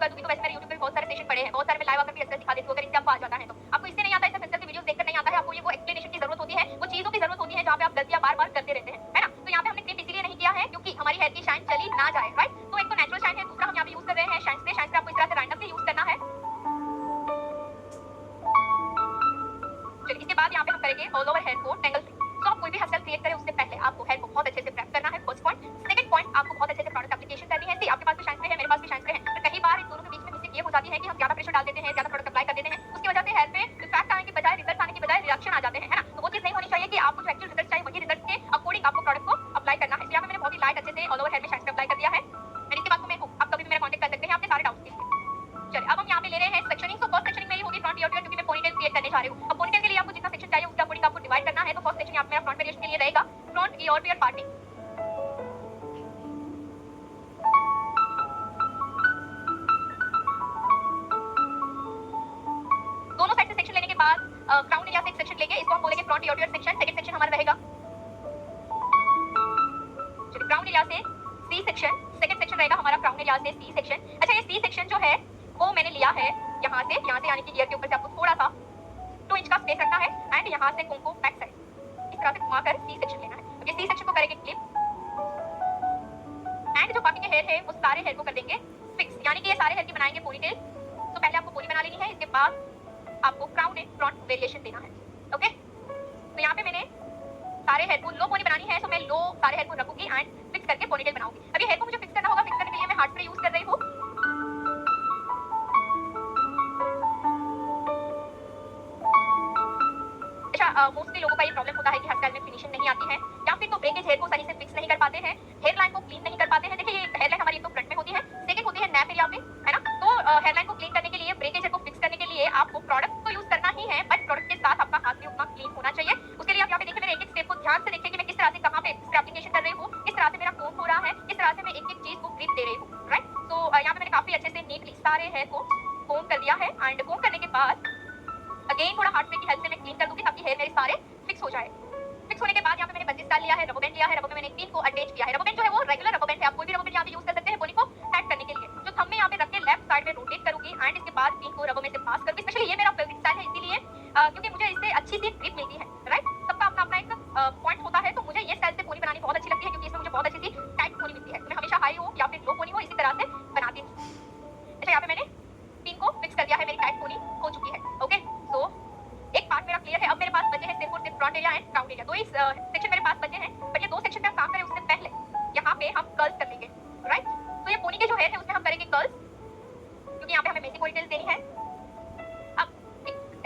कर दूंगी, तो वैसे मेरे YouTube पे बहुत सारे सेशन पड़े हैं, बहुत सारे मैं लाइव आकर भी रिजल्ट दिखा देती हूँ, अगर इससे आपको आ जाता है तो। आपको इससे नहीं आता है, सिर्फ रिजल्ट की वीडियोस देखकर नहीं आता है, आपको ये वो एक्सप्लेनेशन की जरूरत होती है, वो चीजों की जरूरत होती है जहाँ पे आप गलतियां बार-बार करते रहते हैं, है ना? तो यहाँ पे हमने क्लिप इसीलिए नहीं किया है क्योंकि हमारी हेयर की शाइन चली ना जाए, राइट? तो एक तो नेचुरल शाइन है, दूसरा हम यहाँ पे यूज कर रहे हैं शाइन स्प्रे। शाइन स्प्रे आपको इस तरह से रैंडमली यूज करना है। चलिए, इसके बाद यहाँ पे हम करेंगे ऑल ओवर हेयर को टेंगल फ्री। तो आप कोई भी हेयर स्टाइल क्रिएट करें उससे पहले आपको हेयर को बहुत अच्छे से प्रेप करना है, फर्स्ट पॉइंट। सेकंड पॉइंट, आपको बहुत अच्छे से प्रोडक्ट एप्लीकेशन करनी है। सी, आपके पास भी शाइन स्प्रे है, मेरे पास भी शाइन स्प्रे है, तो कई बार इन दोनों के बीच में मिस्टेक ये हो जाती है कि हम ज्यादा प्रेशर डाल देते हैं, ज्यादा प्रोडक्ट अप्लाई कर देते हैं, उसकी वजह से हेयर पे इफेक्ट आने की बजाय, रिजल्ट आने की बजाय रिएक्शन आ जाते हैं, है ना? तो वो चीज नहीं होनी चाहिए कि आपको जो एक्चुअल रिजल्ट चाहिए वही रिजल्ट के अकॉर्डिंग आपको प्रोडक्ट को अप्लाई करना है। तो यहाँ पे मैंने बहुत ही लाइट अच्छे से ऑल ओवर हेयर में शाइन स्प्रे अप्लाई कर दिया है। एंड इसके बाद तो मैं हूँ, आप कभी भी मेरा कॉन्टेक्ट कर सकते हैं आपके सारे डाउट्स के लिए। चलिए, अब हम यहाँ पे ले रहे हैं सेक्शनिंग। तो फर्स्ट सेक्शनिंग मेरी होगी फ्रंट ईयर टू ईयर, क्योंकि मैं पोनीटेल क्रिएट करने जा रही हूँ। अब पोनीटेल के लिए आपको जितना सेक्शन चाहिए उसके अकॉर्डिंग आपको डिवाइड करना है। तो फर्स्ट सेक्शन यहाँ पे मेरा फ्रंट वेरिएशन के लिए रहेगा front year to year parting. दोनों साइड से सेक्शन लेने के बाद क्राउन एरिया से एक सेक्शन लेंगे, इसको हम बोलेंगे front year to year section. Second section हमारा रहेगा, चलिए, क्राउन एरिया से सी सेक्शन। सेकंड सेक्शन रहेगा हमारा क्राउन एरिया से सी सेक्शन। अच्छा, ये सी सेक्शन जो है वो मैंने लिया है यहाँ से यानी कि ईयर के ऊपर से आपको थोड़ा सा 2 इंच का स्पेस रखना है एंड यहाँ से कोम को बैक साइड इस तरह से घुमाकर सी सेक्शन लेना है। अब ये सी सेक्शन को करेंगे क्लिप एंड जो बाकी के हेयर है वो सारे हेयर को कर देंगे फिक्स, यानी कि ये सारे हेयर की बनाएंगे पोनीटेल। तो पहले आपको पोनी बना लेनी है, इसके बाद आपको क्राउन एंड फ्रंट वेरिएशन देना है। ओके, तो यहाँ पे मैंने सारे हेयर को लो पोनी बनानी है, तो मैं लो सारे हेयर को रखूंगी एंड फिक्स करके पोनीटेल बनाऊंगी। अभी हेयर को मुझे फिक्स करना होगा, फिक्स करने के लिए मैं हार्ड स्प्रे यूज कर रही हूँ। मोस्टली लोगों का ये प्रॉब्लम होता है कि हेयर स्टाइल में फिनिशिंग नहीं आती है, या फिर तो ब्रेकेज हेयर को सही से फिक्स नहीं कर पाते हैं, हेयर लाइन को क्लीन नहीं कर पाते हैं। देखिए, ये हेयर लाइन हमारी एक तो फ्रंट में होती है, सेकंड होती है नेप एरिया में, है ना? तो हेयर लाइन को क्लीन करने के लिए, ब्रेकेज हेयर को फिक्स करने के लिए आपको प्रोडक्ट तो यूज करना ही है, बट प्रोडक्ट के साथ आपका हाथ भी उतना क्लीन होना चाहिए। उसके लिए आप यहाँ पे देखिए, मेरे एक एक स्टेप को ध्यान से देखिए कि मैं किस तरह से कहाँ पे स्प्रे एप्लीकेशन कर रही हूँ, किस तरह से मेरा कोम हो रहा है, किस तरह से मैं एक एक चीज को ग्रिप दे रही हूँ, राइट? तो यहाँ पे मैंने काफी अच्छे से नीटली सारे हेयर को कोम कर दिया है एंड कोम करने के बाद अगेन थोड़ा हार्ड स्प्रे की हेल्प से मैं क्लीन कर दूंगी ताकि हेयर मेरे सारे फिक्स हो जाए। फिक्स होने के बाद यहाँ पे मैंने बंदिश डाल लिया है, रबर बैंड लिया है, रबर में मैंने एक पिन को अटैच किया है। रबर बैंड जो है वो रेगुलर रबर बैंड है, आप कोई भी रबर बैंड यहाँ पे यूज कर सकते हैं पोनी को टाइट करने के लिए। जो थंब में यहाँ पे रख के लेफ्ट साइड में रोटेट करूंगी एंड इसके बाद पिन को रबर में से पास करूंगी। स्पेशली ये मेरा फेवरेट स्टाइल है इसीलिए क्योंकि मुझे इससे अच्छी सी ग्रिप मिलती है, राइट? सबका अपना अपना एक पॉइंट होता है, तो मुझे ये स्टाइल से पोनी बनानी बहुत अच्छी लगती है क्योंकि इसमें मुझे बहुत अच्छी सी टाइट पोनी मिलती है। तो मैं हमेशा हाई हो या फिर लो पोनी हो इसी तरह से बनाती हूँ। अच्छा, यहाँ पे मैंने पिन को फिक्स कर दिया है, मेरी टाइट पोनी हो चुकी है। ओके, तो एक पार्ट मेरा क्लियर है। अब मेरे पास बचे हैं सिर्फ और सिर्फ front area and crown area. तो इस सेक्शन मेरे पास बचे हैं, बट ये 2 सेक्शन पे हम काम करें उससे पहले यहाँ पे हम कर्ल्स कर लेंगे, राइट? तो ये पोनी के जो हेयर है उसमें हम करेंगे कर्ल्स, क्योंकि यहाँ पे हमें मेसी पोनीटेल देनी है। अब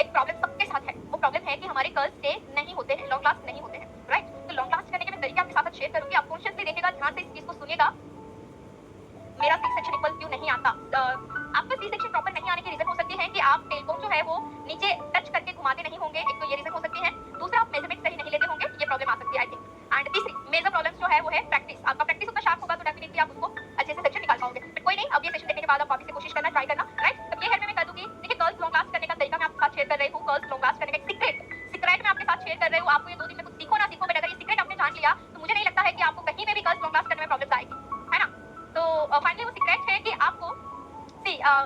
एक प्रॉब्लम सबके साथ है, वो प्रॉब्लम है कि हमारे कर्ल्स स्टे नहीं होते हैं, लॉन्ग लास्ट नहीं होते हैं, राइट? तो लॉन्ग लास्ट करने के मैं तरीके आपके साथ शेयर करूंगी, आप कॉन्शियसली देखिएगा, ध्यान से इस चीज को सुनिएगा। मेरा सी सेक्शन इक्वल क्यों नहीं आता? आपका सी सेक्शन प्रॉपर नहीं आने की रीजन हो सकती है कि आप टेल कोम जो है वो नीचे टच करके घुमाते नहीं होंगे, एक तो ये रीजन हो सकती है। दूसरा, आप मेजरमेंट सही नहीं लेते होंगे, ये प्रॉब्लम आ सकती है आई थिंक। एंड तीसरी मेजर प्रॉब्लम जो है वो है प्रैक्टिस। आपका प्रैक्टिस उतना शार्प होगा तो डेफिनेटली आप उसको अच्छे से सेक्शन निकाल पाओगे, बट कोई नहीं, अब ये सेक्शन देखने के बाद आप वापस से कोशिश करना, ट्राई करना, राइट? अब ये हेयर में मैं कर दूंगी। देखिए, कर्ल्स लॉन्ग लास्ट करने का तरीका मैं आपके साथ शेयर कर रही हूँ, कर्ल्स लॉन्ग लास्ट करने का एक सीक्रेट मैं आपके साथ शेयर कर रही हूँ। आपको ये 2 दिन में कुछ सीखो ना सीखो, बट अगर ये सीक्रेट आपने जान लिया तो मुझे नहीं लगता है कि आपको कहीं पे भी कर्ल्स लॉन्ग लास्ट करने में प्रॉब्लम आएगी, है ना? तो फाइनली वो सीक्रेट है कि आपको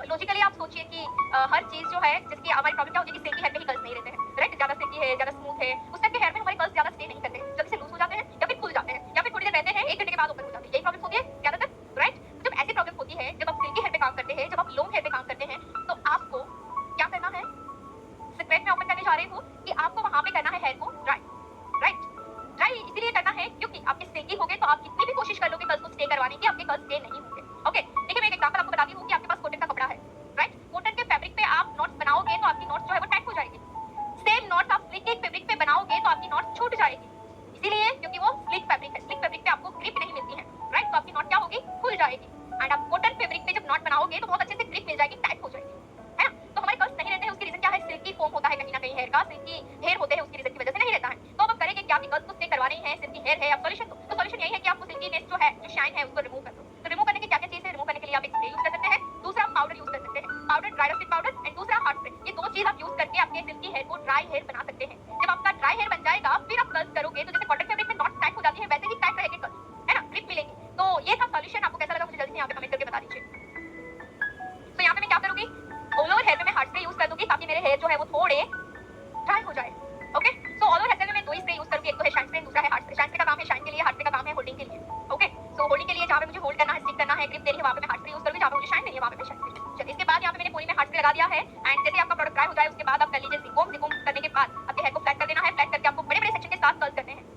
लॉजिकली आप सोचिए कि हर चीज जो है जिसकी हमारी प्रॉब्लम क्या होती है कि सिल्की हेयर में ही कर्ल्स नहीं रहते हैं, राइट? ज्यादा सिल्की है, ज्यादा स्मूथ है, उस टाइप के हेयर में हमारे कर्ल्स ज्यादा स्टे नहीं करते, जल्दी से लूज हो जाते हैं या फिर खुल जाते हैं या फिर थोड़ी देर रहते हैं, 1 घंटे के बाद ओपन हो जाते हैं। यही प्रॉब्लम होती है ज्यादातर, राइट? जब ऐसी प्रॉब्लम होती है, जब आप सिल्की हेयर पे काम करते हैं, जब आप लॉन्ग हेयर पे काम करते हैं, तो आपको क्या करना है? सीक्रेट में ओपन करने जा रही हूँ कि आपको वहां पे करना है हेयर को ड्राई, राइट? ड्राई इसीलिए करना है क्योंकि आपके सिल्की हो गए तो आप कितनी भी कोशिश कर लोगे कर्ल्स को स्टे करवाने की, आपके कर्ल्स स्टे नहीं होंगे। ओके, देखिए, मैं एक एग्जांपल आपको बताती हूँ कि आपके पास कॉटन का कपड़ा है, राइट? कॉटन के फैब्रिक पे आप नॉट्स बनाओगे तो आपकी नॉट्स जो है वो टाइट हो जाएगी। सेम नॉट्स आप सिल्क के फैब्रिक पे बनाओगे तो आपकी नॉट्स छूट जाएगी, इसीलिए क्योंकि वो स्लिक फैब्रिक है। स्लिक फैब्रिक पे आपको ग्रिप नहीं मिलती है, राइट? तो आपकी नॉट क्या होगी? खुल जाएगी। एंड आप कॉटन फैब्रिक पे जब नॉट बनाओगे तो बहुत अच्छे से ग्रिप मिल जाएगी, टाइट हो जाएगी, है ना? तो हमारे कर्ल्स नहीं रहते हैं, उसकी रीजन क्या है? सिल्की फॉर्म होता है कहीं ना कहीं हेयर का, सिल्की हेयर होते हैं, उसकी रीजन की वजह से नहीं रहता है। तो अब करेंगे क्या? कर्ल्स को स्टे करवाने हैं, सिल्की हेयर है, अब सॉल्यूशन तो सॉल्यूशन यही है कि आपको सिल्कीनेस जो है, जो शाइन है, उसको रिमूव कर दो। तो रिमूव करने की क्या-क्या चीज है? रिमूव करने के लिए आप एक स्प्रे यूज कर सकते हैं, दूसरा आप पाउडर यूज कर सकते हैं, powder dry rustic powder and दूसरा हार्ड स्प्रे। ये 2 चीज आप यूज करके आपके सिल्की हेयर को ड्राई हेयर बना सकते हैं। जब आपका ड्राई हेयर बन जाएगा फिर आप कर्ल्स करोगे तो जैसे कॉटन फैब्रिक में नॉट टाइट हो जाती है वैसे ही टाइट रहेंगे कर्ल्स, है ना? ग्रिप मिलेंगी। तो ये था सॉल्यूशन, आपको कैसा लगा मुझे जल्दी से यहाँ पे कमेंट करके बता दीजिए। तो करूंगी ताकि मेरे हेयर जो है वो थोड़े ड्राई हो जाए। Okay, so all over here में मैं दो ही स्प्रे यूज करूंगी, एक तो है शाइन स्प्रे, दूसरा है हार्ड स्प्रे। शाइन स्प्रे का काम है शाइन के लिए, हार्ड स्प्रे का काम है होल्डिंग के लिए। ओके, सो होल्डिंग के लिए जहाँ पे मुझे होल्ड करना है, स्टिक करना है, ग्रिप देनी है, वहाँ पे मैं हार्ड स्प्रे यूज करूंगी, जहाँ पे मुझे शाइन देनी है वहाँ पे मैं शाइन स्प्रे। चलिए, इसके बाद यहाँ पे मैंने पोनी में हार्ड स्प्रे लगा दिया है एंड जैसे आपका प्रोडक्ट ड्राई हो जाए उसके बाद आप कर लीजिए जिकोम। जिकोम करने के बाद आपके हेयर को फ्लैट कर देना है। फ्लैट करके आपको बड़े बड़े सेक्शन के साथ कर्ल करने हैं।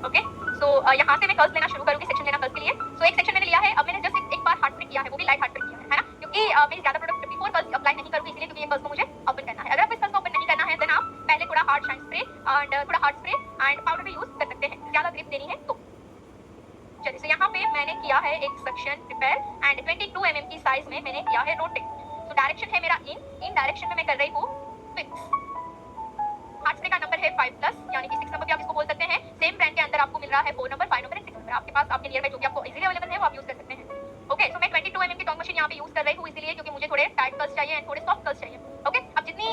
ओके, सो यहाँ से मैं कर्ल्स लेना शुरू करूंगी सेक्शन लेना कर्ल्स के लिए। सो एक सेक्शन मैंने लिया है, अब मैंने जस्ट एक बार हार्ड स्प्रे किया है, वो भी लाइट हार्ड स्प्रे किया है ना, क्योंकि मैं ज्यादा प्रोडक्ट बिफोर कर्ल्स अप्लाई नहीं करूंगी इसलिए, क्योंकि ये कर्ल्स को मुझे ओपन करना है। अगर आप इस कर्ल्स को ओपन नहीं करना है देन आप पहले थोड़ा हार्ड शाइन स्प्रे एंड थोड़ा हार्ड स्प्रे एंड पाउडर भी यूज कर सकते हैं, ज्यादा ग्रिप देनी है तो। चलिए, सो यहाँ पे मैंने किया है एक सेक्शन प्रिपेयर एंड 22 mm की साइज में मैंने किया है रोटेट। सो डायरेक्शन है मेरा इन डायरेक्शन में मैं कर रही हूँ फिक्स। हार्ड स्प्रे का नंबर है 5+, यानी कि 6 नंबर भी आप इसको बोल सकते हैं। सेम ब्रांड के अंदर आपको मिल रहा है 4 नंबर, 5 नंबर एंड 6 नंबर। आपके पास आपके नियर बाय जो भी आपको इजीली अवेलेबल है वो आप यूज कर सकते हैं। ओके, सो मैं 22 mm की टॉन्ग मशीन यहाँ पे यूज कर रही हूँ इसलिए क्योंकि मुझे थोड़े टाइट कर्ल्स चाहिए एंड थोड़े सॉफ्ट कर्ल्स चाहिए। ओके, आप जितनी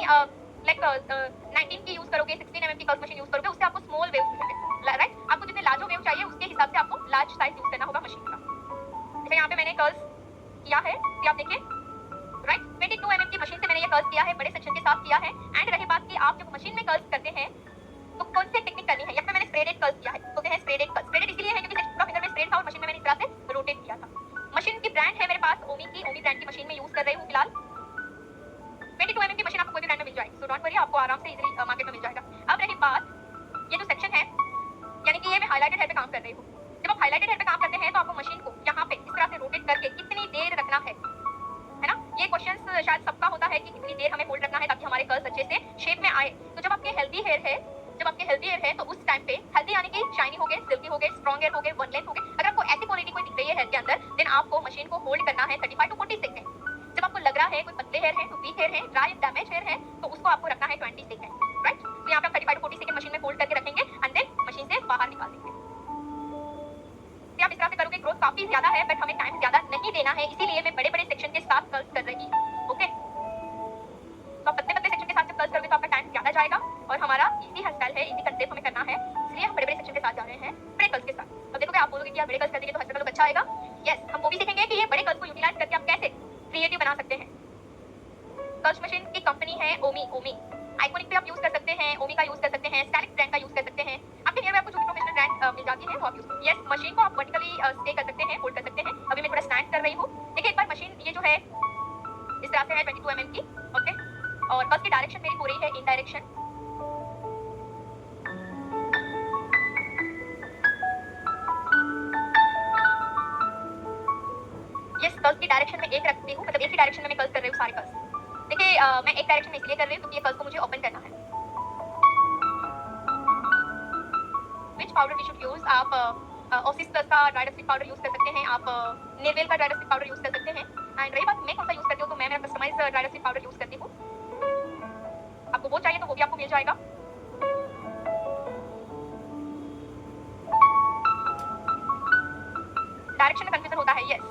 लाइक 19 की यूज करोगे, 16 mm की कर्ल्स मशीन यूज करोगे, उससे आपको स्मॉल वेव्स मिलेंगे, राइट। आपको जितने लार्जो वेव चाहिए उसके हिसाब से आपको लार्ज साइज यूज करना होगा मशीन का। जैसे यहाँ पे मैंने कर्ल्स किया है, ये आप देखिए, राइट। 22 mm की मशीन से मैंने ये कर्ल्स किया है, बड़े सेक्शन के साथ किया है। एंड रही बात कि आप जब मशीन में कर्ल्स करते हैं तो कौन से टेक्निक करनी है, यहाँ पे मैंने स्प्रेडेड कर्ल्स किया है, बोलते हैं स्प्रेडेड कर्ल्स। स्प्रेडेड इसलिए है क्योंकि सेक्शन का फिंगर में स्प्रेड था और मशीन में मैंने इस तरह से रोटेट किया था। मशीन की ब्रांड है मेरे पास ओमी की, ओमी ब्रांड की मशीन में यूज कर रही हूँ फिलहाल। 22 mm की मशीन आपको कोई भी ब्रांड में मिल जाएगी, सो डोंट वरी, आपको आराम से इजीली मार्केट में मिल जाएगा। अब रही बात, ये जो सेक्शन है यानी कि ये मैं हाइलाइटेड हेयर पे काम कर रही हूँ। जब आप हाइलाइटेड हेयर पे काम करते हैं तो आपको मशीन को यहाँ पे इस तरह से रोटेट करके कितनी देर रखना है ना, ये क्वेश्चन शायद सबका होता है कि कितनी देर हमें होल्ड रखना है ताकि हमारे कर्ल्स अच्छे से शेप में आए। तो जब आपके हेल्दी हेयर है तो उस टाइम पे हेल्दी यानी कि शाइनी हो गए, सिल्की हो गए, स्ट्रॉन्ग हेयर हो गए, वन लेंथ हो गए, अगर आपको ऐसी क्वालिटी कोई दिख रही है हेयर के अंदर देन आपको मशीन को होल्ड करना है 35 to 40 सेकंड। जब आपको लग रहा है कोई पतले हेयर है, वीक हेयर है, ड्राई डैमेज हेयर है तो उसको आपको रखना है 20 सेकंड, राइट। तो यहाँ पे आप 35 to 40 सेकंड मशीन में होल्ड करके रखेंगे एंड देन मशीन से बाहर निकाल देंगे। आप इस तरह से करोगे, ग्रोथ काफी ज्यादा है बट हमें टाइम ज्यादा नहीं देना है, इसीलिए मैं बड़े बड़े सेक्शन के साथ कर्ल्स कर रही हूँ। ओके, तो आप पतले सेक्शन के साथ जब कर्ल्स करोगे तो आपका टाइम ज्यादा जाएगा और हमारा इजी हेयर स्टाइल है, इजी कंसेप्ट हमें करना है, इसलिए हम बड़े बड़े सेक्शन के साथ जा रहे हैं बड़े कर्ल्स के साथ। अब देखोगे आप बोलोगे कि यार बड़े कर्ल्स कर देंगे तो हेयर स्टाइल अच्छा आएगा। यस, हम वो भी सीखेंगे कि ये बड़े कर्ल्स को यूटिलाइज करके आप कैसे क्रिएटिव बना सकते हैं। कर्ल्स मशीन की कंपनी है ओमी। आइकॉनिक पे आप यूज कर सकते हैं, ओमी का यूज कर सकते हैं, स्टाइलिश ब्रांड का यूज कर सकते हैं। आपके नियर में आपको जो भी प्रोफेशनल ब्रांड मिल जाती है वो आप यूज करें। यस, मशीन को आप वर्टिकली स्टे कर सकते हैं, होल्ड कर सकते हैं। अभी मैं थोड़ा स्टैंड कर रही हूँ। देखिए एक बार मशीन ये जो है इस तरह से है 22 mm की। ओके, और कर्ल्स की डायरेक्शन मेरी हो रही है इन डायरेक्शन। यस, कर्ल्स की डायरेक्शन में एक रखती हूँ, मतलब एक ही डायरेक्शन में मैं कर्ल्स कर रही हूँ सारे कर्ल्स। देखिए मैं एक डायरेक्शन में इसलिए कर रही हूँ क्योंकि ये कर्ल्स को मुझे ओपन करना है। विच पाउडर वी शुड यूज, आप ऑसिस प्लस का ड्राई डस्टिक पाउडर यूज कर सकते हैं, आप निर्वेल का ड्राई डस्टिक पाउडर यूज कर सकते हैं। एंड रही बात मैं कौन सा यूज करती हूँ, तो मैं मेरा कस्टमाइज्ड ड्राई डस्टिक पाउडर यूज करती हूँ। आपको वो चाहिए तो वो भी आपको मिल जाएगा। डायरेक्शन में कंफ्यूजन होता है। यस,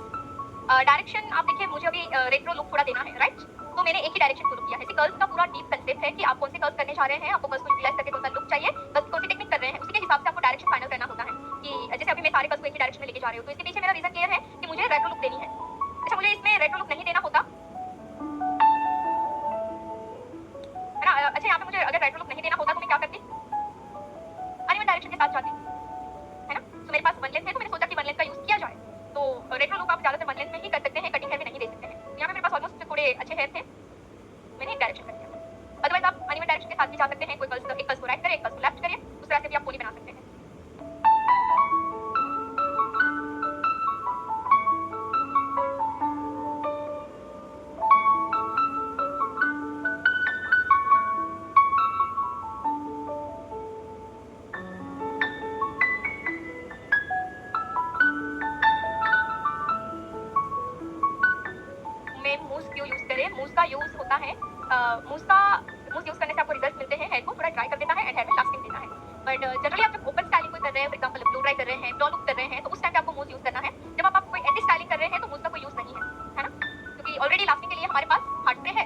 डायरेक्शन आप देखिए, मुझे अभी रेट्रो लुक थोड़ा देना है, राइट। तो मैंने एक ही डायरेक्शन फॉलो किया है। कर्ल्स का पूरा डीप कंसेप्ट है कि आप कौन से कर्ल्स करने जा रहे हैं, आपको कर्ल्स को यूटिलाइज करके कौन सा लुक चाहिए, कर्ल्स कौन सी टेक्निक कर रहे हैं, उसके हिसाब से आपको डायरेक्शन फाइनल करना होता है। कि जैसे अभी मैं सारे कर्ल्स को एक ही डायरेक्शन में लेके जा रही हूँ तो इसके पीछे मेरा रीजन क्लियर है कि मुझे रेट्रो लुक देनी है। अच्छा, मुझे इसमें रेट्रो लुक नहीं देना होता है ना। अच्छा, यहाँ पे मुझे अगर रेट्रो लुक नहीं देना होता तो मैं क्या करती, अनइवन डायरेक्शन के साथ जाती है ना। तो मेरे पास वन लेंथ है तो मैंने सोचा कि वन लेंथ का यूज किया जाए। तो रेट्रो लुक आप ज्यादातर वन लेंथ में ही कर सकते हैं, कटिंग हेयर में नहीं दे सकते हैं। यहाँ पे मेरे पास ऑलमोस्ट थोड़े अच्छे हेयर थे, मैंने एक डायरेक्शन कर दिया। अदरवाइज आप अनइवन डायरेक्शन के साथ भी जा सकते हैं। कोई कर्ल्स एक कर्ल्स को राइट करे, एक कर्ल्स को लेफ्ट करे, उस तरह से भी आप पोनी बना सकते हैं। में मूस क्यों यूज करें, मूस का यूज होता है मूस यूज करने से आपको रिजल्ट मिलते हैं, हेयर को थोड़ा ड्राई कर देता है एंड हेयर में लास्टिंग देता है। बट जनरली आप जब ओपन स्टाइलिंग कोई कर रहे हैं, फॉर एग्जांपल ब्लो ड्राई कर रहे हैं, ब्लो लुक कर रहे हैं, तो उस टाइम पे आपको मूस यूज करना है। जब आप कोई ऐसी स्टाइलिंग कर रहे हैं तो मूस का कोई यूज नहीं है ना, क्योंकि ऑलरेडी लास्टिंग के लिए हमारे पास हार्ड स्प्रे है।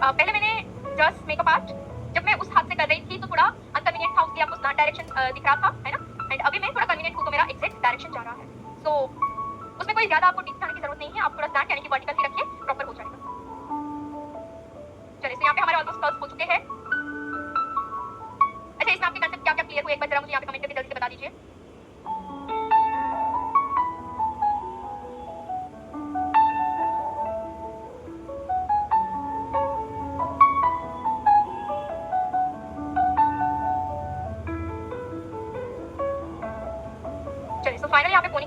पहले मैंने जस्ट मेकअप आर्ट जब मैं उस हाथ से कर रही थी तो थोड़ा अंतर कन्वीनियंट था उसलिए आपको स्लांट डायरेक्शन दिख रहा था, है ना। एंड अभी मैं थोड़ा कन्वीनियंट हूँ तो मेरा एग्जैक्ट डायरेक्शन जा रहा है। सो उसमें कोई ज्यादा आपको टिप्स जाने की जरूरत नहीं है, आप थोड़ा स्लांट यानी कि वर्टिकल ही रखिए, प्रॉपर हो जाएगा। चलिए, तो यहाँ पे हमारे ऑलमोस्ट कर्व्स हो चुके हैं। अच्छा, इसमें आपके कंसेप्ट क्या क्या क्लियर हुए एक बार जरा मुझे यहाँ पे कमेंट करके जल्दी से बता दीजिए। चलिए, सो फाइनली यहाँ पे पोनी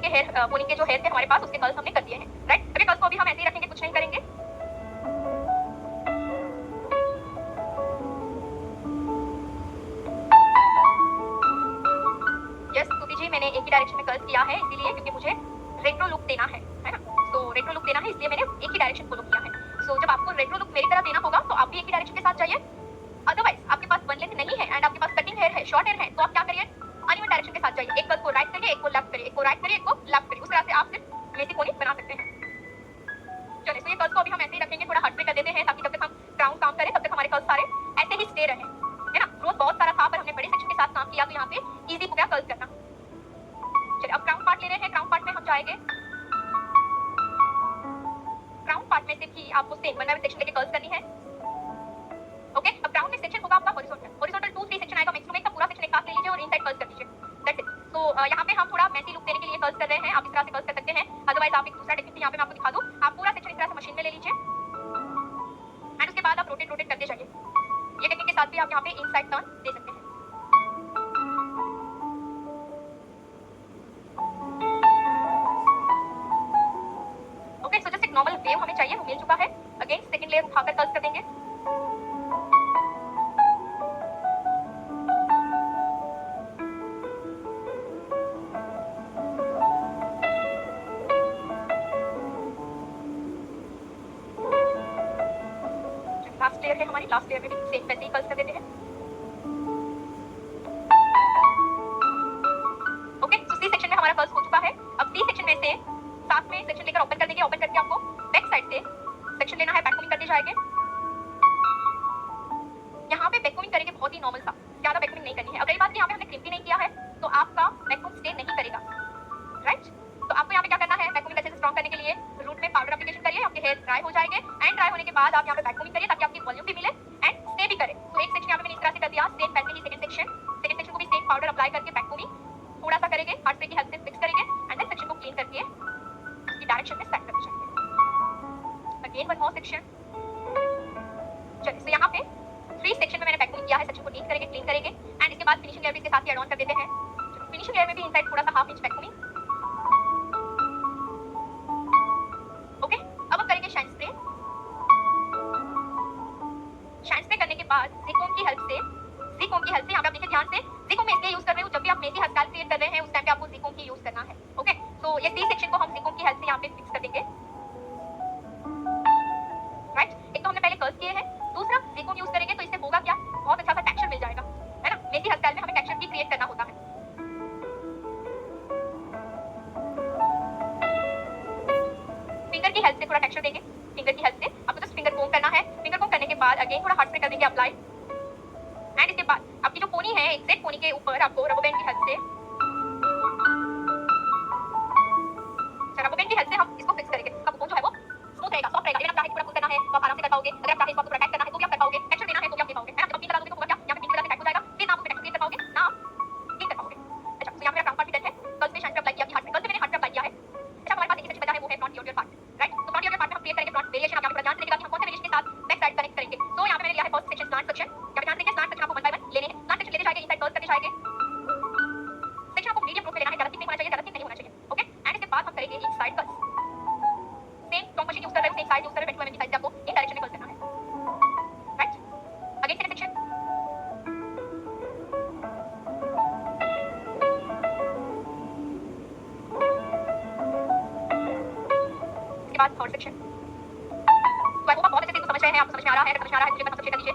के जो हेयर थे हमारे पास, उसके कर्ल्स हमने कर दिए हैं, राइट। अभी कर्ल्स को अभी हम ऐसे ही रखेंगे, कुछ नहीं करेंगे। यस स्तुति जी, मैंने एक ही डायरेक्शन में कर्ल्स किया है इसीलिए, क्योंकि मुझे रेट्रो लुक देना है ना। तो रेट्रो लुक देना है इसलिए मैंने एक ही डायरेक्शन फॉलो किया है। सो जब आपको रेट्रो लुक मेरी तरह देना होगा तो आप भी एक ही डायरेक्शन के साथ जाइए। अदरवाइज आपके पास वन लेंथ नहीं है एंड आपके पास कटिंग हेयर है, शॉर्ट हेयर है, तो आप क्या करिए, अनइवन डायरेक्शन के साथ जाइए। एक कर्ल को राइट करिए, एक को लेफ्ट करिए, एक को राइट करिए, एक को लेफ्ट करिए। उस तरह से आप सिर्फ मेसी पोनी बना सकते हैं। चलिए, तो ये कर्ल्स को अभी हम ऐसे ही रखेंगे, थोड़ा हट पे कर देते हैं ताकि जब तक हम क्राउन काम करें तब तक हमारे कर्ल्स सारे ऐसे ही स्टे रहे, है ना। ग्रोथ बहुत सारा था पर हमने बड़े सेक्शन के साथ काम किया तो यहाँ पे इजी हो गया कर्ल्स करना। चलिए, अब क्राउन पार्ट ले रहे हैं। क्राउन पार्ट में हम जाएंगे। क्राउन पार्ट में से भी आपको सेम 1 बाय 1 सेक्शन लेके कर्ल्स करनी है। ओके, अब क्राउन में सेक्शन होगा आपका हॉरिजॉन्टल 2-3 सेक्शन आएगा मैक्सिमम, एक का पूरा सेक्शन एक साथ ले लीजिए और इनसाइड कर्ल्स कर लीजिए, दैट्स इट। तो यहाँ पे हम थोड़ा मैसी लुक देने के लिए कर्ल्स कर रहे हैं, आप इस तरह से कर्ल्स कर सकते हैं। अदरवाइज आप एक दूसरा टेक्निक यहाँ पे मैं आपको दिखा दूं, आप पूरा सेक्शन इस तरह से मशीन में ले लीजिए एंड उसके बाद आप रोटेट करते जाइए। ये टेक्निक के साथ भी आप यहाँ पे इनसाइड टर्न दे सकते हैं। ओके, सो जस्ट एक नॉर्मल वेव हमें चाहिए, वो मिल चुका है। अगेन सेकंड लेयर उठाकर कर्ल्स कर देंगे। लास्ट लेयर है हमारी, लास्ट लेयर में भी सेम वैसे ही कर्ल्स कर देते हैं। ओके, सो सी सेक्शन में हमारा कर्ल्स हो चुका है। अब सी सेक्शन में से साथ में सेक्शन लेकर ओपन कर देंगे। ओपन करके आपको बैक साइड से सेक्शन लेना है, बैक कोमिंग करते जाएंगे। यहाँ पे बैक कोमिंग करेंगे बहुत ही नॉर्मल सा, ज्यादा बैक कोमिंग नहीं करनी है। अगर ये बात यहाँ पे हमने क्रिम्पी नहीं किया है तो आपका बैक कोम स्टे नहीं करेगा, राइट। तो आपको यहाँ पे क्या करना है, बैक कोमिंग अच्छे से स्ट्रॉन्ग करने के लिए रूट में पाउडर एप्लीकेशन करिए, आपके हेयर ड्राई हो जाएंगे एंड ड्राई होने के बाद आप यहाँ पे बैक कोमिंग करिए ताकि आपकी वॉल्यूम भी मिले एंड स्टे भी करे। तो एक सेक्शन यहाँ पे मैंने इस तरह से कर दिया, सेम वैसे ही सेकंड सेक्शन को भी सेम पाउडर अप्लाई करके बैक कोमिंग थोड़ा सा करेंगे, हार्ड स्प्रे की हेल्प से फिक्स करेंगे एंड देन सेक्शन को क्लीन करके उसकी डायरेक्शन में सेट करते जाएंगे। Again one more section. चलिए, तो यहाँ पे 3 सेक्शन में मैंने बैक कोमिंग किया है, सेक्शन को नीट करेंगे, क्लीन करेंगे एंड इसके बाद फिनिशिंग लेयर भी इसके साथ ही ऐड ऑन कर देते हैं। फिनिशिंग लेयर में भी इनसाइड थोड़ा सा half inch back combing. Okay, अब हम करेंगे शाइन स्प्रे। शाइन स्प्रे करने के बाद ज़िकोम की हेल्प से यहाँ पे आप देखिए ध्यान से, ज़िकोम में इसलिए यूज कर रहे हो जब भी आप मेसी हेयर स्टाइल क्रिएट कर रहे हैं उस टाइम पे आपको ज़िकोम की यूज करना है। ओके, तो ये सी सेक्शन को हम ज़िकोम की हेल्प से यहाँ पे फिक्स कर देंगे, राइट। एक तो हमने पहले कर्ल्स किए हैं, दूसरा ज़िकोम यूज करेंगे तो इससे होगा क्या, बहुत अच्छा सा टेक्सचर मिल जाएगा, है ना। मेसी हेयर स्टाइल में हमें टेक्सचर भी क्रिएट करना होता है। फिंगर की हेल्प से थोड़ा टेक्सचर देंगे। फिंगर की हेल्प से आपको जस्ट फिंगर कोम करना है। फिंगर कोम करने के बाद अगेन थोड़ा हार्ड स्प्रे कर देंगे अप्लाई एंड इसके बाद आपकी जो पोनी है, एग्जैक्ट पोनी के ऊपर आपको रबर बैंड की हेल्प से हम इसको फिक्स करेंगे। आपका कोन जो है वो स्मूथ रहेगा, सॉफ्ट रहेगा। अगर आप चाहे पूरा पुल करना है तो आप आराम से कर पाओगे, अगर आप चाहे इसको पूरा टाइट करना है तो भी आप कर पाओगे, टेक्सचर देना है तो भी आप दे पाओगे, है ना। जब आप पिन लगा दोगे तो होगा क्या, यहाँ पे पिन लगा के टाइट हो जाएगा, फिर ना आप टेक्सचर क्रिएट कर पाओगे ना आप क्लीन कर पाओगे। अच्छा, तो यहाँ पे मेरा क्राउन पार्ट भी डन है। कर्ल्स में शाइन पे अप्लाई किया, हार्ड पे कर्ल्स में मैंने हार्ड पे अप्लाई किया है। अच्छा, हमारे पास एक सेक्शन बचा है, वो है फ्रंट ईयर पार्ट, राइट। तो फ्रंट ईयर पार्ट में हम क्रिएट करेंगे फ्रंट वेरिएशन। आप यहाँ पे ध्यान से देखिएगा कि हम कौन से वेरिएशन के साथ बैक साइड कनेक्ट करेंगे। तो यहाँ पे मैंने लिया है फर्स्ट सेक्शन स्लांट सेक्शन। यहाँ पे ध्यान से देखिए, स्लांट सेक्शन आपको 1 बाय 1 लेने हैं। स्लांट सेक्शन लेते जाएंगे, इनसाइड कर्ल्स करते जाएंगे। सेक्शन आपको मीडियम ग्रोथ में लेना है, ज्यादा थिक नहीं होना चाहिए, ज्यादा थिक नहीं होना चाहिए। ओके, एंड इसके बाद हम करेंगे inside curls. Same top machine use कर रहे हो, सेम साइड यूज कर रहे हो, 22 mm की साइड से आपको इन डायरेक्शन में कर्ल्स करना है, राइट। Again second section. इसके बाद थर्ड सेक्शन। तो आई होप आप बहुत अच्छे से इसको समझ रहे हैं, आपको समझ में आ रहा है। अगर समझ में आ रहा है तो मुझे बस शेयर कर दीजिए।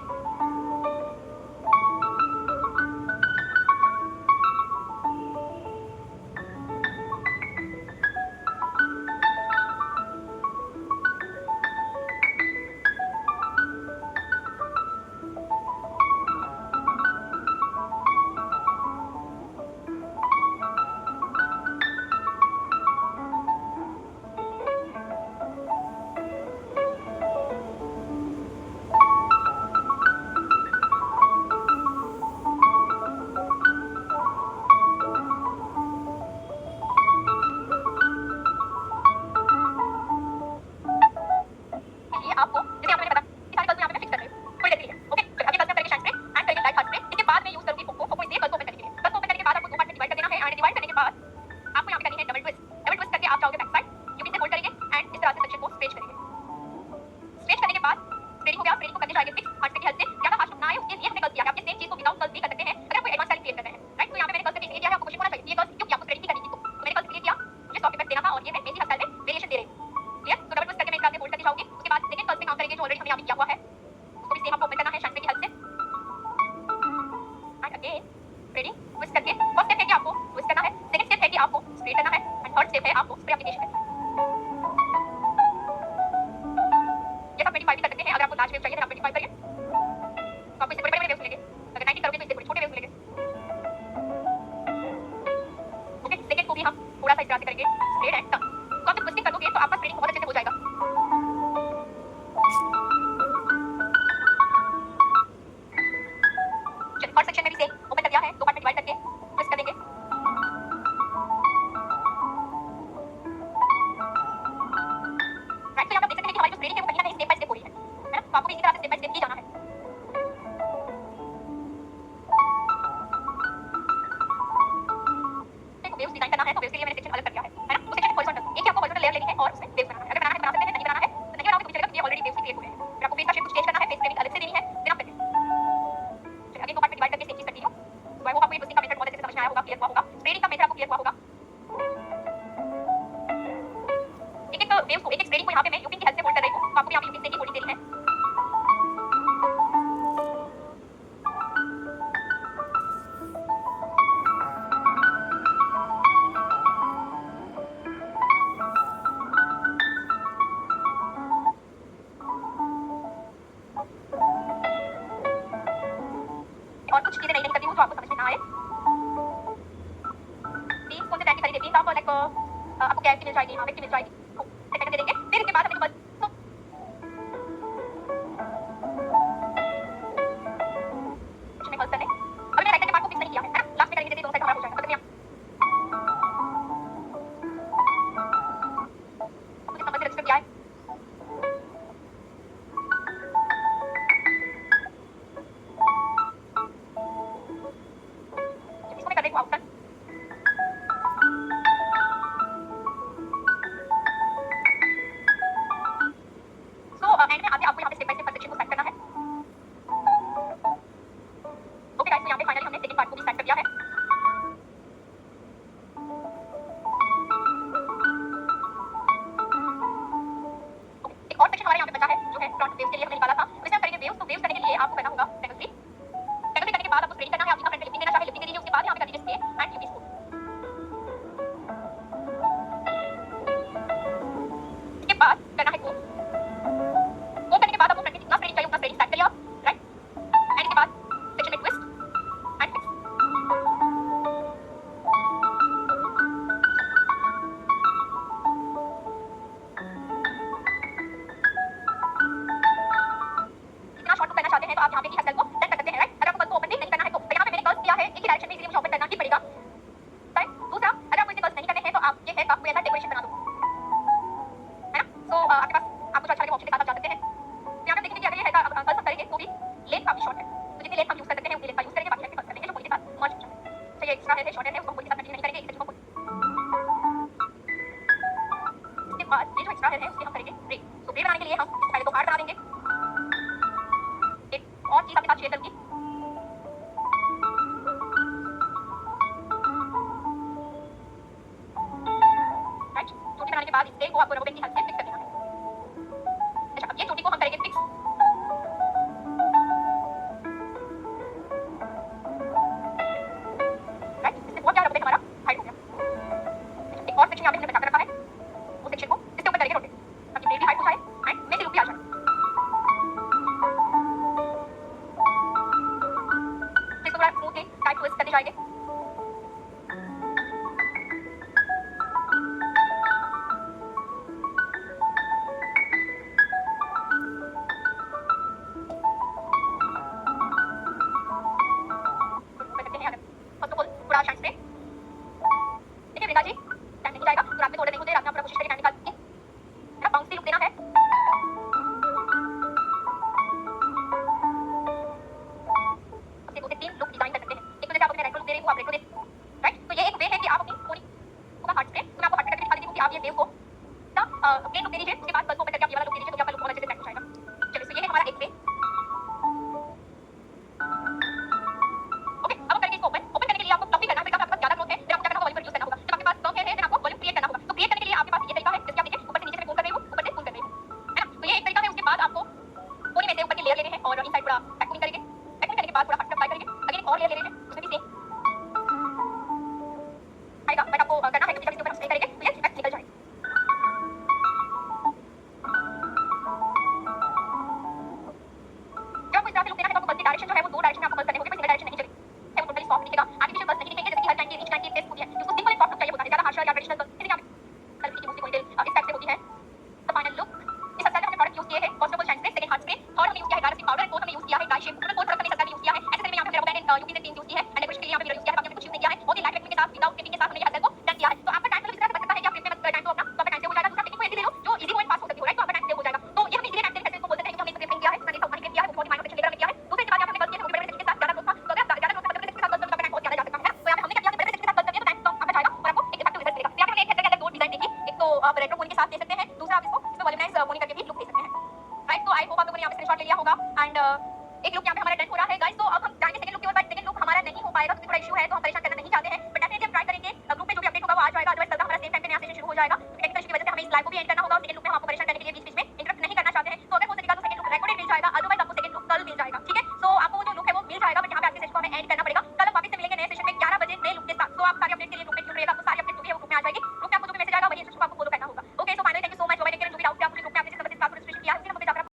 थर्ड स्टेप है आपको स्प्रे एप्लीकेशन करनी है। ये सब 25 भी कर सकते हैं। अगर आपको लार्ज वेव चाहिए तो आप 25 करिए, तो आपको इससे बड़े बड़े वेव्स मिलेंगे। अगर 90 करोगे तो इससे थोड़े छोटे वेव्स मिलेंगे। ओके, सेकंड को भी हम थोड़ा सा इस तरह से करेंगे स्प्रेड एंड टंग। तो आप जब ट्विस्टिंग करोगे तो आपका स्प्रेडिंग बहुत अच्छे से हो जाएगा। चलिए फर्स्ट सेक्शन में भी सेम ओपन कर दिया है, दो पार्ट में डिवाइड करके ट्विस्ट कर देंगे। राइट, तो यहाँ पे देख सकते हैं कि हमारी जो स्प्रेडिंग है वो कहीं ना कहीं स्टेप बाय स्टेप हो रही है ना? तो आपको भी इसी तरह से स्टेप बाय स्टेप ही जाना है। देखो वेव्स डिजाइन करना है तो वेव्स के लिए मैंने सेक्शन अलग कर दिया है ना? तो सेक्शन हॉरिजॉन्टल, एक ही आपको हॉरिजॉन्टल लेयर लेनी है और उसमें वेव्स बनाना है। अगर बनाना है तो बना सकते हैं, नहीं बनाना है तो नहीं बनाओगे तो भी चलेगा, क्योंकि ऑलरेडी वेव्स क्रिएट हो रहे हैं। फिर आपको फेस का शेप कुछ चेंज करना है, फेस फ्रेमिंग अलग से देनी है, फिर आप करेंगे। चलिए अगेन दो पार्ट में डिवाइड करके सेम चीज कंटिन्यू। तो आई होप आपको ये ट्विस्टिंग का मेथड बहुत अच्छे से समझ में आया होगा, क्लियर हुआ होगा। स्प्रेडिंग का मेथड आपको क्लियर हुआ होगा। एक-एक वेव्स को, एक-एक स्प्रेडिंग को यहाँ पे मैं यूपिन की हेल्प से होल्ड कर रही हूँ, तो आपको भी यहाँ पे यूपिन से ही होल्डिंग देनी है। और कुछ चीजें नहीं करती हूँ तो आपको समझ में ना आए। बीन्स कौन से टाइप की खरीदे? बीन्स आप लाइक आपको कैश की मिल जाएगी, हार्वेस्ट की मिल जाएगी, तो सेकंड दे देंगे। फिर इसके बाद हमें जो बस तो कुछ में करने अभी मैंने राइट साइड के पार्ट को फिक्स नहीं किया है ना? लास्ट में करेंगे जैसे दोनों साइड हमारा हो जाएगा। मतलब मुझे नंबर से रजिस्टर किया है। इसको मैं कर रही हूँ आउटकम। सो एंड में आगे आपको यहाँ पे स्टेप बाय स्टेप सेक्शन को स्टार्ट करना है। ओके गाइस, तो यहाँ पे फाइनली हमने सेकंड पार्ट को भी स्टार्ट कर दिया है। ओके, एक और सेक्शन हमारे यहाँ पे बचा है जो है फ्रंट वेव्स के लिए हमने निकाला था। तो इसमें हम करेंगे वेव्स। तो वेव्स करने के लिए आपको करना होगा टैगल फ्री। टैगल फ्री करने के बाद आपको स्प्रेडिंग करना है। आप यहाँ फ्रंट में लिफ्टिंग देना चाहे लिफ्टिंग दे दीजिए, उसके बाद यहाँ पे कर दीजिए स्प्रे एंड यूपी स्कोर। इसके बाद करना है कोम। कोम करने के बाद आपको फ्रंट में जितना स्प्रेडिंग चाहिए उतना स्प्रेडिंग स्टार्ट करिए आप, राइट? एंड इसके बाद सेक्शन में ट्विस्ट एंड फिक्स। इतना शॉर्ट करना चाहते हैं तो आप यहाँ पे ही हसल को सेट कर सकते हैं, राइट? अगर आपको बल को ओपन नहीं करना है तो यहाँ पे मैंने कर्व दिया है एक ही डायरेक्शन में, इसलिए मुझे ओपन करना ही पड़ेगा, राइट? दूसरा, अगर आपको इसे कर्व नहीं करने हैं तो आप ये है आप कोई ऐसा डेकोरेशन बना दो, है ना? सो आपके पास आपको जो अच्छा लगे ऑप्शन के साथ आप जा सकते हैं। तो यहाँ पे देखिए कि अगर ये है कर्व हम करेंगे तो भी लेंथ काफी शॉर्ट है, तो जितनी लेंथ हम यूज कर सकते हैं उतनी लेंथ का यूज करेंगे, बाकी लेंथ कर्व कर देंगे जो पॉली के साथ मर्ज हो जाए। तो ये एक्स्ट्रा है शॉर्ट है उसको पॉली के साथ कंटिन्यू नहीं करेंगे, इस सेक्शन को। इसके बाद ये जो एक्स्ट्रा है उसके हम करेंगे ब्रेक। तो ब्रेक बनाने के लिए हम पहले तो हार्ड बना देंगे। एक और चीज आपके साथ शेयर करूंगी, राइट? चोटी बनाने के बाद इस तेल को आपको रबर बैंड की हेल्प से फिक्स कर देना है। अच्छा, अब ये चोटी को हम करेंगे फिक्स। राइट, इससे बहुत ज्यादा रबर बैंड हमारा हाइड हो गया। एक और सेक्शन यहाँ पे हमने बचा कर रखा है, वो सेक्शन को इसके ऊपर करेंगे रोटेट, ताकि ब्लेड भी हाइड हो जाए एंड में से लुक भी आ जाए। फिर इसको थोड़ा स्मूथली टाइट ट्विस्ट करते जाएंगे। फर्स्ट ऑफ ऑल पूरा शाइन स्प्रे। देखिए वृंदा जी, टाइम नहीं जाएगा तो रात में थोड़ा नहीं होते, रात में पूरा कोशिश करिए टाइम निकाल के ना बाउंसी लुक देना है। आपसे 2 से 3 लुक डिजाइन कर सकते हैं। एक तो जैसे आपको मैं रेट्रो लुक दे रही हूँ, आप रेट्रो दे, राइट? तो ये एक वे है कि आप अपनी पूरी होगा हार्ड स्प्रे। तो मैं आपको हार्ड करके दिखा देती हूँ कि आप ये वेव को ना प्लेन लुक दे दीजिए, उसके बाद बस ओपन करके आप ये वाला लुक दे दीजिए, तो आपका लुक बहुत अच्छे से सेट हो जाएगा। चलिए, तो ये है हमारा एक वे। ओके, अब हम करेंगे इसको ओपन। ओपन करने के लिए आपको फ्लफी करना है, आपके पास ज्यादा ग्रोथ है, फिर आपको क्या करना होगा, वॉल्यूम यूज करना होगा। जब आपके पास कम है फिर आपको वॉल्यूम क्रिएट करना होगा। तो क्रिएट करने के लिए आपके पास ये तरीका है, जैसे आप देखिए ऊपर से नीचे मैं पुल कर रही हूँ, ऊपर से पुल कर रही हूँ, है ना? तो ये एक तरीका है। उसके बाद आपको कोने में से ऊपर की लेयर लेने हैं और इनसाइड पूरा वैक्यूमिंग करेंगे। वैक्यूमिंग करने के बाद पूरा हट अप्लाई करेंगे। अगेन एक और लेयर ले लेंगे, उसमें भी सेम आएगा, बट आपको करना है क्योंकि जब इसके ऊपर हम स्प्रे करेंगे तो ये एक गाय शेप फोर्थ तरफ सरकार ने यूज किया है। ऐसे में यहाँ पे हमने यूपी से तीन यूज की है एंड डेकोरेशन के लिए यहाँ पे यूज किया है, बाकी कुछ यूज नहीं किया है। बहुत ही लाइट वेट के साथ विदाउट टिपिंग के साथ हमने ये हेयर को डन किया है। तो आपका टाइम मतलब इस तरह से बच सकता है कि आप फ्रेम में टाइम तो अपना टाइम सेव हो जाएगा। दूसरा टेक्निक को ऐसे ले लो जो इजी गो एंड फास्ट हो सकती हो, राइट? तो आपका टाइम सेव हो जाएगा। तो ये हम इजीली टाइम सेव इसको बोलते हैं कि हमने इसको किया है, मैंने इसको किया है, बहुत ही माइनर सेक्शन लेकर किया है। दूसरी बात यहाँ पे गलती है बड़े बड़े सेक्शन के साथ ज्यादा ग्रोथ था, तो अगर ज्यादा ग्रोथ मतलब के साथ गलत टाइम बहुत ज्यादा जा सकता है। तो यहाँ पे हमने क्या किया कि बड़े बड़े सेक्शन के साथ गलत करिए तो टाइम तो आपका जाएगा और आपको एक इफेक्टिव रिजल्ट मिलेगा। तो यहाँ पे हमने एक हेयर के अंदर दो डिजाइन देखी, एक तो आप रेट्रो पोनी के साथ दे सकते हैं, दूसरा आप इसको वॉल्यूमाइज पोनी करके भी लुक दे सकते हैं, राइट? तो आई होप आप लोगों ने यहाँ पे स्क्रीनशॉट ले लिया होगा एंड एक लुक यहाँ पे हमारा डन हो रहा है गाइस। तो अब हम जाएंगे सेकंड लुक की ओर, बट सेकंड लुक हमारा नहीं हो पाएगा क्योंकि थोड़ा इशू है, तो हम परेशान करना नहीं चाहते हैं, बट डेफिनेटली हम ट्राई करेंगे। ग्रुप में जो भी अपडेट होगा वो आ जाएगा, अदरवाइज कल हमारा सेम टाइम पे नया सेशन शुरू हो जाएगा। टेक्निकल इशू की वजह से हमें इस लाइव को भी एंड करना होगा और सेकंड लुक में हम आपको परेशान करने के लिए बीच-बीच में इंटरप्ट नहीं करना चाहते हैं। तो अगर हो सकेगा तो सेकंड लुक रिकॉर्डेड मिल जाएगा, अदरवाइज आपको सेकंड लुक कल मिल जाएगा, ठीक है? सो आपको जो लुक है वो मिल जाएगा, बट यहाँ पे आपके सेशन को हमें एंड करना पड़ेगा। कल हम वापस से मिलेंगे नए सेशन में 11 बजे नए लुक के साथ। तो आप सारे अपडेट के लिए